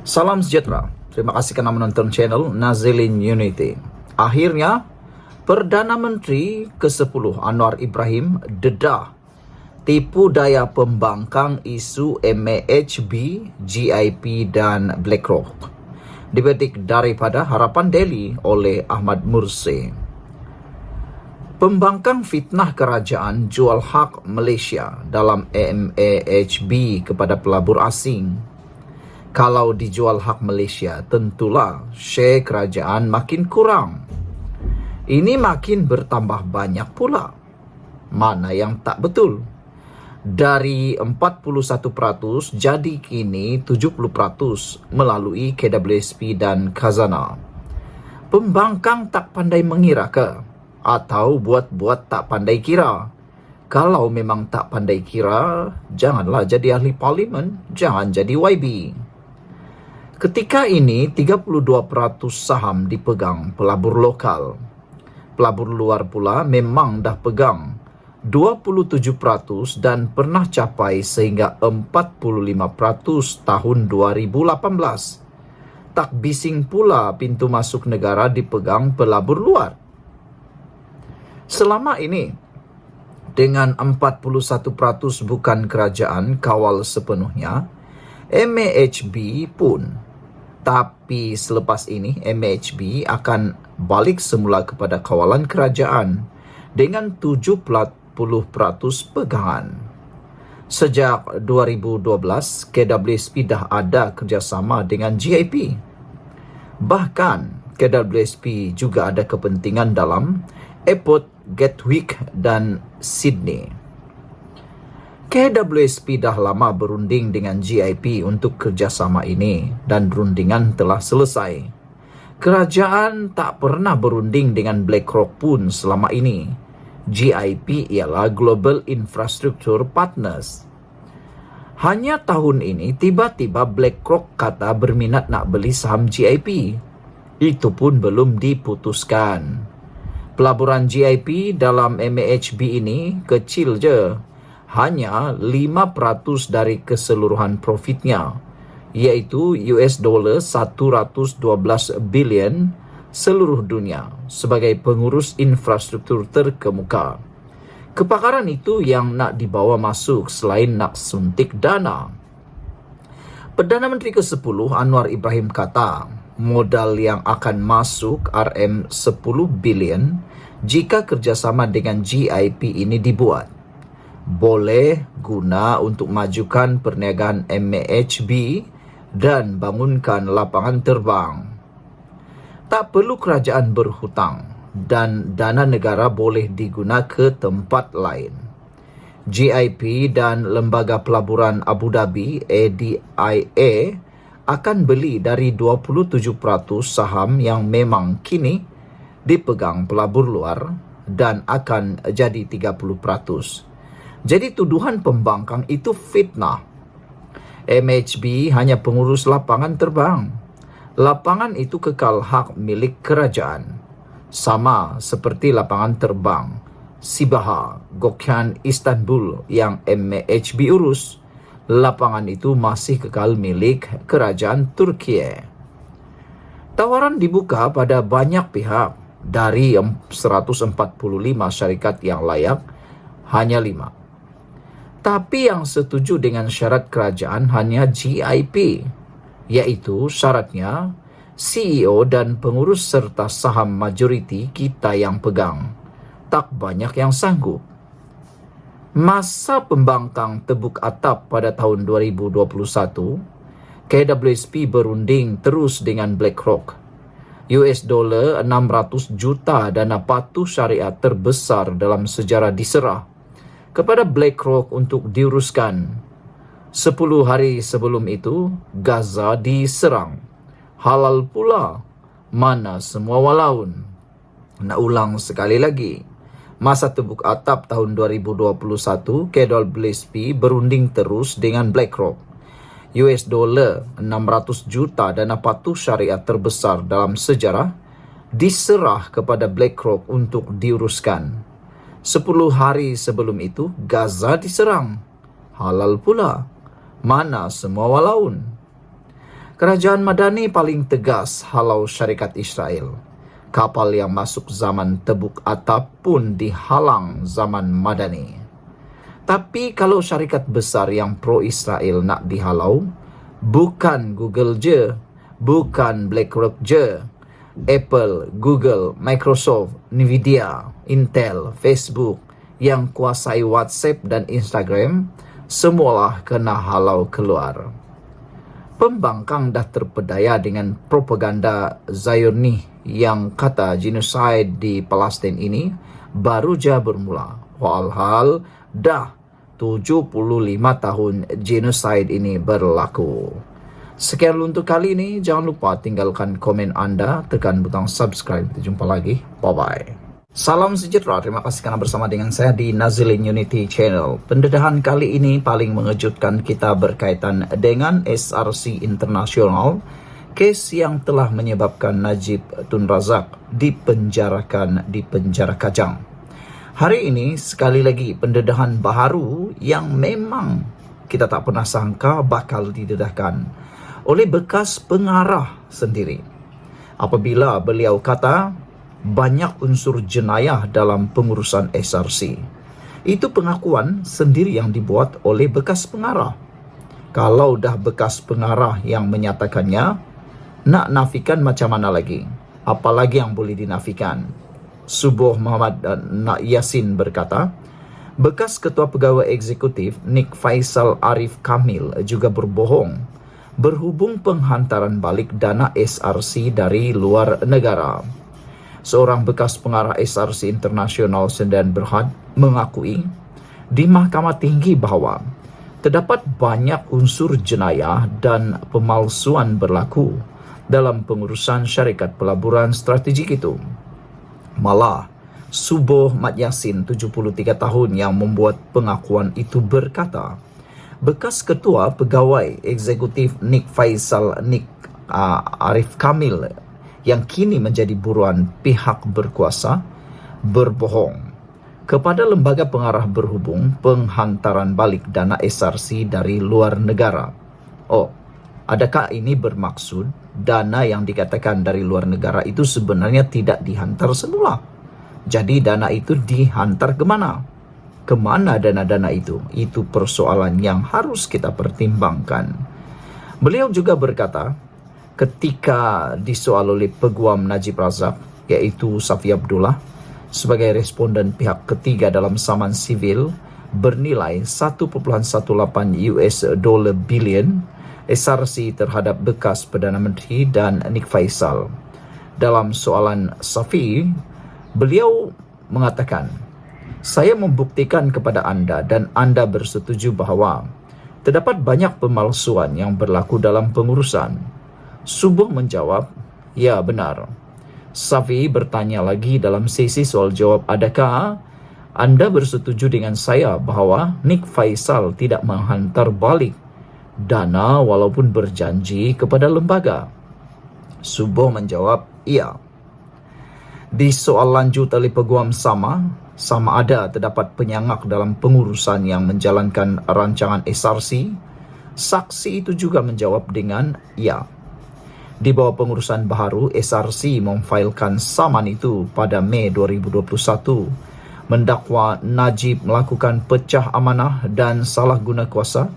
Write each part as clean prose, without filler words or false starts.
Salam sejahtera. Terima kasih karena menonton channel Nazilin Unity. Akhirnya, Perdana Menteri ke-10 Anwar Ibrahim dedah tipu daya pembangkang isu MAHB, GIP dan BlackRock. Dipetik daripada Harapan Daily oleh Ahmad Mursi. Pembangkang fitnah kerajaan jual hak Malaysia dalam MAHB kepada pelabur asing. Kalau dijual hak Malaysia, tentulah share kerajaan makin kurang. Ini makin bertambah banyak pula. Mana yang tak betul? Dari 41% jadi kini 70% melalui KWSP dan Khazanah. Pembangkang tak pandai mengira ke? Atau buat-buat tak pandai kira? Kalau memang tak pandai kira, janganlah jadi ahli parlimen, jangan jadi YB. Ketika ini, 32% saham dipegang pelabur lokal. Pelabur luar pula memang dah pegang 27% dan pernah capai sehingga 45% tahun 2018. Tak bising pula pintu masuk negara dipegang pelabur luar. Selama ini, dengan 41% bukan kerajaan kawal sepenuhnya, MAHB pun. Tapi selepas ini, MAHB akan balik semula kepada kawalan kerajaan dengan 70% pegangan. Sejak 2012, KWSP dah ada kerjasama dengan GIP. Bahkan, KWSP juga ada kepentingan dalam Airport Gatwick dan Sydney. KWSP dah lama berunding dengan GIP untuk kerjasama ini dan rundingan telah selesai. Kerajaan tak pernah berunding dengan BlackRock pun selama ini. GIP ialah Global Infrastructure Partners. Hanya tahun ini tiba-tiba BlackRock kata berminat nak beli saham GIP. Itu pun belum diputuskan. Pelaburan GIP dalam MAHB ini kecil je. Hanya 5% dari keseluruhan profitnya, iaitu $112 bilion seluruh dunia sebagai pengurus infrastruktur terkemuka. Kepakaran itu yang nak dibawa masuk selain nak suntik dana. Perdana Menteri ke-10 Anwar Ibrahim kata, modal yang akan masuk RM10 bilion jika kerjasama dengan GIP ini dibuat. Boleh guna untuk majukan perniagaan MAHB dan bangunkan lapangan terbang. Tak perlu kerajaan berhutang dan dana negara boleh diguna ke tempat lain. GIP dan Lembaga Pelaburan Abu Dhabi ADIA akan beli dari 27% saham yang memang kini dipegang pelabur luar dan akan jadi 30%. Jadi tuduhan pembangkang itu fitnah. MAHB hanya pengurus lapangan terbang. Lapangan itu kekal hak milik kerajaan. Sama seperti lapangan terbang Sibaha, Gökçen, Istanbul yang MAHB urus. Lapangan itu masih kekal milik kerajaan Turki. Tawaran dibuka pada banyak pihak. Dari 145 syarikat yang layak, hanya 5. Tapi yang setuju dengan syarat kerajaan hanya GIP, iaitu syaratnya CEO dan pengurus serta saham majoriti kita yang pegang. Tak banyak yang sanggup. Masa pembangkang tebuk atap pada tahun 2021, KWSP berunding terus dengan BlackRock. $600 juta dana patuh syariah terbesar dalam sejarah diserah kepada BlackRock untuk diuruskan. 10 hari sebelum itu, Gaza diserang. Halal pula. Mana semua walaun. Nak ulang sekali lagi. Masa tebuk atap tahun 2021, KWSP berunding terus dengan BlackRock. $600 juta dana patuh syariah terbesar dalam sejarah diserah kepada BlackRock untuk diuruskan. 10 hari sebelum itu, Gaza diserang. Halal pula. Mana semua walaun. Kerajaan Madani paling tegas halau syarikat Israel. Kapal yang masuk zaman Tebuk ataupun dihalang zaman Madani. Tapi kalau syarikat besar yang pro-Israel nak dihalau, bukan Google je, bukan BlackRock je, Apple, Google, Microsoft, Nvidia, Intel, Facebook yang kuasai WhatsApp dan Instagram, semualah kena halau keluar. Pembangkang dah terpedaya dengan propaganda Zionis yang kata genosid di Palestin ini baru je bermula. Walhal dah 75 tahun genosid ini berlaku. Sekian untuk kali ini. Jangan lupa tinggalkan komen anda, tekan butang subscribe. Kita jumpa lagi. Bye-bye. Salam sejahtera, terima kasih karena bersama dengan saya di Nazilin Unity Channel. Pendedahan kali ini paling mengejutkan kita berkaitan dengan SRC Internasional, kes yang telah menyebabkan Najib Tun Razak dipenjarakan di penjara Kajang. Hari ini sekali lagi pendedahan baharu yang memang kita tak pernah sangka bakal didedahkan oleh bekas pengarah sendiri. Apabila beliau kata banyak unsur jenayah dalam pengurusan SRC. Itu pengakuan sendiri yang dibuat oleh bekas pengarah. Kalau dah bekas pengarah yang menyatakannya, nak nafikan macam mana lagi? Apalagi yang boleh dinafikan? Subuh Muhammad Nak Yasin berkata, bekas Ketua Pegawai Eksekutif Nik Faisal Arif Kamil juga berbohong berhubung penghantaran balik dana SRC dari luar negara. Seorang bekas pengarah SRC Internasional Sendan Berhad mengakui di Mahkamah Tinggi bahawa terdapat banyak unsur jenayah dan pemalsuan berlaku dalam pengurusan syarikat pelaburan strategik itu. Malah, Subuh Mat Yasin, 73 tahun yang membuat pengakuan itu berkata, bekas Ketua Pegawai Eksekutif Nik Faisal Arif Kamil yang kini menjadi buruan pihak berkuasa berbohong kepada lembaga pengarah berhubung penghantaran balik dana SRC dari luar negara. Oh, adakah ini bermaksud dana yang dikatakan dari luar negara itu sebenarnya tidak dihantar semula? Jadi dana itu dihantar ke mana? Kemana dana-dana itu? Itu persoalan yang harus kita pertimbangkan. Beliau juga berkata, ketika disoal oleh Peguam Najib Razak, yaitu Safi Abdullah, sebagai responden pihak ketiga dalam saman sivil bernilai 1.18 US dollar bilion SRC terhadap bekas Perdana Menteri dan Nik Faisal. Dalam soalan Safi, beliau mengatakan, saya membuktikan kepada anda dan anda bersetuju bahawa terdapat banyak pemalsuan yang berlaku dalam pengurusan. Subuh menjawab, ya benar. Safi bertanya lagi dalam sesi soal jawab, adakah anda bersetuju dengan saya bahawa Nik Faisal tidak menghantar balik dana walaupun berjanji kepada lembaga? Subuh menjawab, iya. Di soal lanjut oleh Peguam sama ada terdapat penyangak dalam pengurusan yang menjalankan rancangan SRC. Saksi itu juga menjawab dengan ya. Di bawah pengurusan baharu, SRC memfailkan saman itu pada Mei 2021, mendakwa Najib melakukan pecah amanah dan salah guna kuasa,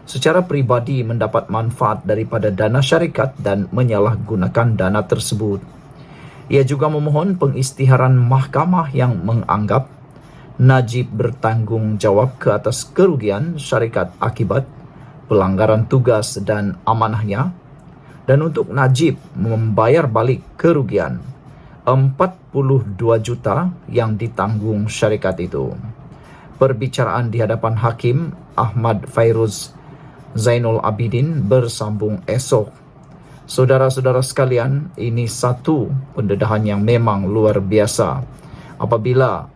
secara peribadi mendapat manfaat daripada dana syarikat dan menyalahgunakan dana tersebut. Ia juga memohon pengisytiharan mahkamah yang menganggap Najib bertanggung jawab ke atas kerugian syarikat akibat pelanggaran tugas dan amanahnya, dan untuk Najib membayar balik kerugian 42 juta yang ditanggung syarikat itu. Perbicaraan di hadapan Hakim Ahmad Fairuz Zainul Abidin bersambung esok. Saudara-saudara sekalian, ini satu pendedahan yang memang luar biasa. Apabila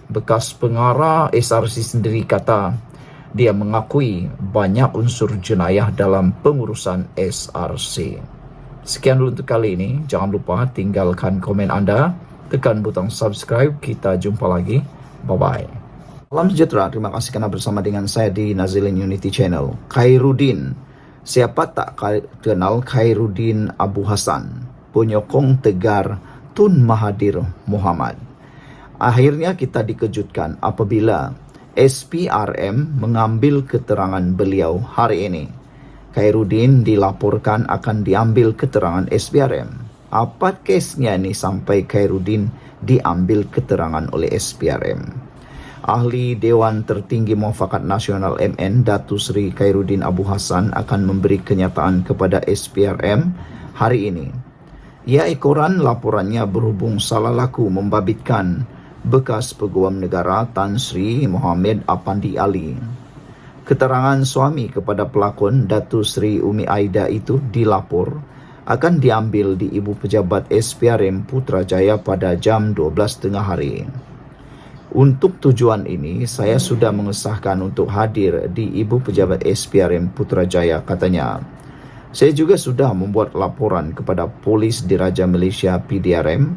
bekas pengarah SRC sendiri kata dia mengakui banyak unsur jenayah dalam pengurusan SRC. Sekian dulu untuk kali ini. Jangan lupa tinggalkan komen anda, tekan butang subscribe. Kita jumpa lagi. Bye-bye. Salam sejahtera. Terima kasih karena bersama dengan saya di Nazilin Unity Channel. Khairuddin, Siapa tak kenal Khairuddin Abu Hasan, penyokong tegar Tun Mahathir Mohamad. Akhirnya kita dikejutkan apabila SPRM mengambil keterangan beliau hari ini. Khairuddin dilaporkan akan diambil keterangan SPRM. Apa kesnya ini sampai Khairuddin diambil keterangan oleh SPRM? Ahli Dewan Tertinggi Muafakat Nasional MN, Datu Sri Khairuddin Abu Hasan akan memberi kenyataan kepada SPRM hari ini. Ia ekoran laporannya berhubung salah laku membabitkan bekas Peguam Negara Tan Sri Mohamed Apandi Ali. Keterangan suami kepada pelakon Datu Sri Umi Aida itu dilapor akan diambil di Ibu Pejabat SPRM Putrajaya pada jam 12.30 hari. Untuk tujuan ini, saya sudah mengesahkan untuk hadir di Ibu Pejabat SPRM Putrajaya, katanya. Saya juga sudah membuat laporan kepada Polis Diraja Malaysia PDRM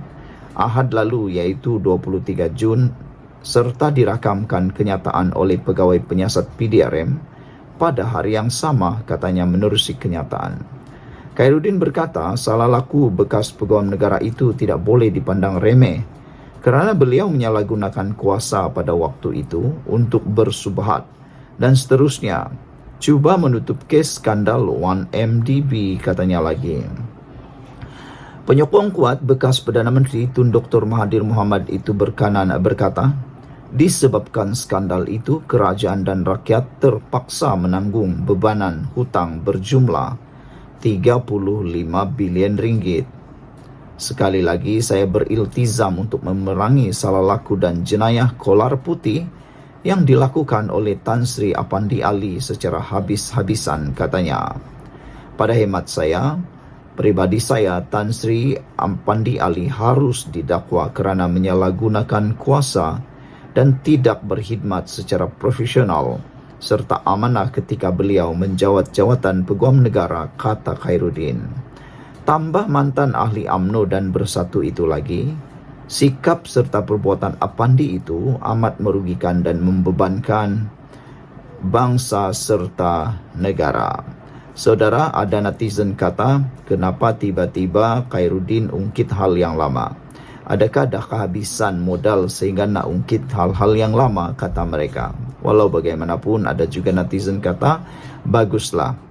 Ahad lalu iaitu 23 Jun serta dirakamkan kenyataan oleh pegawai penyiasat PDRM pada hari yang sama, katanya menerusi kenyataan. Khairuddin berkata salah laku bekas Peguam Negara itu tidak boleh dipandang remeh kerana beliau menyalahgunakan kuasa pada waktu itu untuk bersubhat dan seterusnya. Cuba menutup kes skandal 1MDB, katanya lagi. Penyokong kuat bekas Perdana Menteri Tun Dr. Mahathir Mohamad itu berkata, disebabkan skandal itu, kerajaan dan rakyat terpaksa menanggung bebanan hutang berjumlah 35 bilion ringgit. Sekali lagi saya beriltizam untuk memerangi salah laku dan jenayah kolar putih yang dilakukan oleh Tan Sri Apandi Ali secara habis-habisan, katanya. Pada hemat saya, pribadi saya, Tan Sri Apandi Ali harus didakwa kerana menyalahgunakan kuasa dan tidak berkhidmat secara profesional serta amanah ketika beliau menjawat jawatan Peguam Negara, kata Khairuddin. Tambah mantan ahli UMNO dan Bersatu itu lagi, sikap serta perbuatan Apandi itu amat merugikan dan membebankan bangsa serta negara. Saudara, ada netizen kata, kenapa tiba-tiba Khairuddin ungkit hal yang lama? Adakah dah kehabisan modal sehingga nak ungkit hal-hal yang lama, kata mereka. Walau bagaimanapun, ada juga netizen kata, baguslah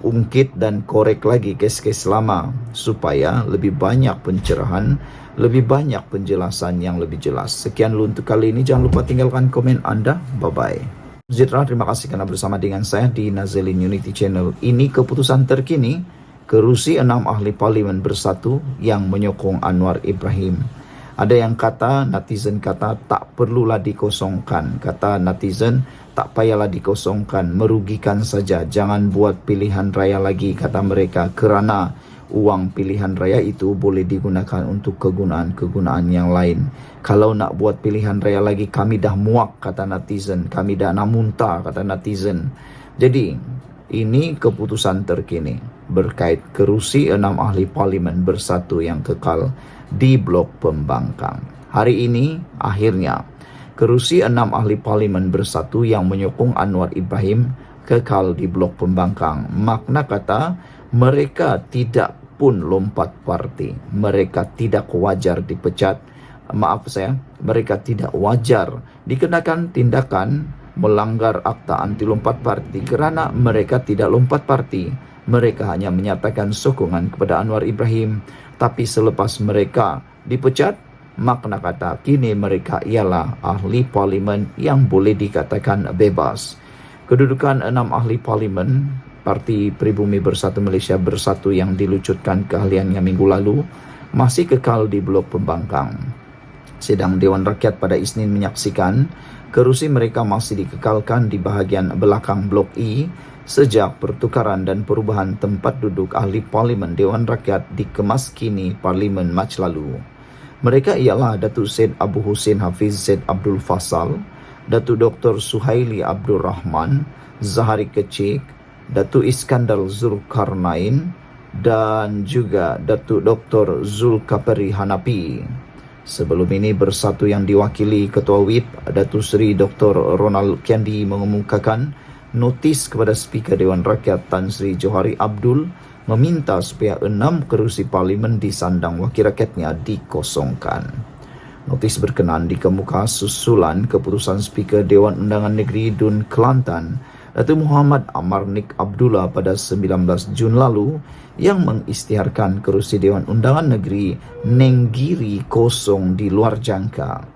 ungkit dan korek lagi kes-kes lama supaya lebih banyak pencerahan, lebih banyak penjelasan yang lebih jelas. Sekian dulu untuk kali ini. Jangan lupa tinggalkan komen anda. Bye-bye. Zitra, terima kasih kerana bersama dengan saya di Nazilin Unity Channel. Ini keputusan terkini kerusi 6 ahli parlimen Bersatu yang menyokong Anwar Ibrahim. Ada yang kata, netizen kata, tak perlulah dikosongkan. Kata netizen, tak payahlah dikosongkan, merugikan saja. Jangan buat pilihan raya lagi, kata mereka. Kerana uang pilihan raya itu boleh digunakan untuk kegunaan-kegunaan yang lain. Kalau nak buat pilihan raya lagi, kami dah muak, kata netizen. Kami dah nak muntah, kata netizen. Jadi, ini keputusan terkini berkait kerusi 6 ahli parlimen Bersatu yang kekal di Blok Pembangkang. Hari ini, akhirnya, kerusi 6 ahli parlimen Bersatu yang menyokong Anwar Ibrahim kekal di Blok Pembangkang. Makna kata, mereka tidak pun lompat parti. Mereka tidak wajar dipecat. Mereka tidak wajar dikenakan tindakan melanggar akta anti lompat parti kerana mereka tidak lompat parti. Mereka hanya menyatakan sokongan kepada Anwar Ibrahim. Tapi selepas mereka dipecat, makna kata kini mereka ialah ahli parlimen yang boleh dikatakan bebas. Kedudukan 6 ahli parlimen Parti Pribumi Bersatu Malaysia Bersatu yang dilucutkan keahliannya minggu lalu masih kekal di Blok Pembangkang. Sidang Dewan Rakyat pada Isnin menyaksikan kerusi mereka masih dikekalkan di bahagian belakang Blok E sejak pertukaran dan perubahan tempat duduk ahli parlimen Dewan Rakyat dikemas kini Parlimen Mac lalu. Mereka ialah Datuk Syed Abu Hussein Hafiz Syed Abdul Fasal, Datuk Dr. Suhaili Abdul Rahman, Zahari Kecik, Datuk Iskandar Zulkarnain dan juga Datuk Dr. Zulkapari Hanapi. Sebelum ini Bersatu yang diwakili Ketua WIP Datuk Seri Dr. Ronald Kendi mengemukakan notis kepada Speaker Dewan Rakyat Tan Sri Johari Abdul meminta supaya 6 kerusi parlimen di sandang wakil rakyatnya dikosongkan. Notis berkenan dikemuka susulan keputusan Speaker Dewan Undangan Negeri Dun Kelantan, Datuk Muhammad Amarnik Abdullah pada 19 Jun lalu yang mengisytiharkan kerusi Dewan Undangan Negeri Nenggiri kosong di luar jangka.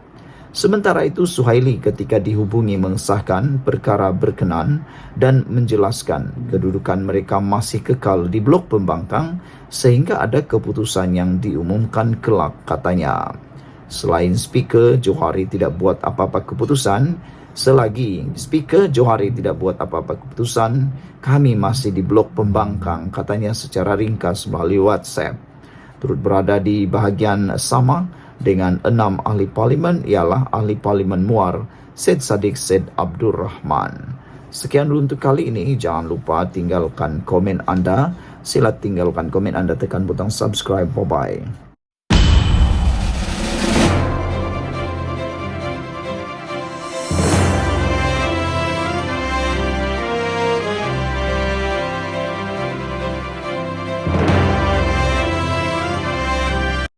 Sementara itu, Suhaili ketika dihubungi mengesahkan perkara berkenan dan menjelaskan kedudukan mereka masih kekal di Blok Pembangkang sehingga ada keputusan yang diumumkan kelak, katanya. Selain Speaker Johari tidak buat apa-apa keputusan, selagi Speaker Johari tidak buat apa-apa keputusan, kami masih di Blok Pembangkang, katanya secara ringkas melalui WhatsApp. Turut berada di bahagian sama dengan 6 ahli parlimen ialah ahli parlimen Muar, Syed Saddiq Syed Abdul Rahman. Sekian dulu untuk kali ini. Jangan lupa tinggalkan komen anda. Sila tinggalkan komen anda, tekan butang subscribe. Bye-bye.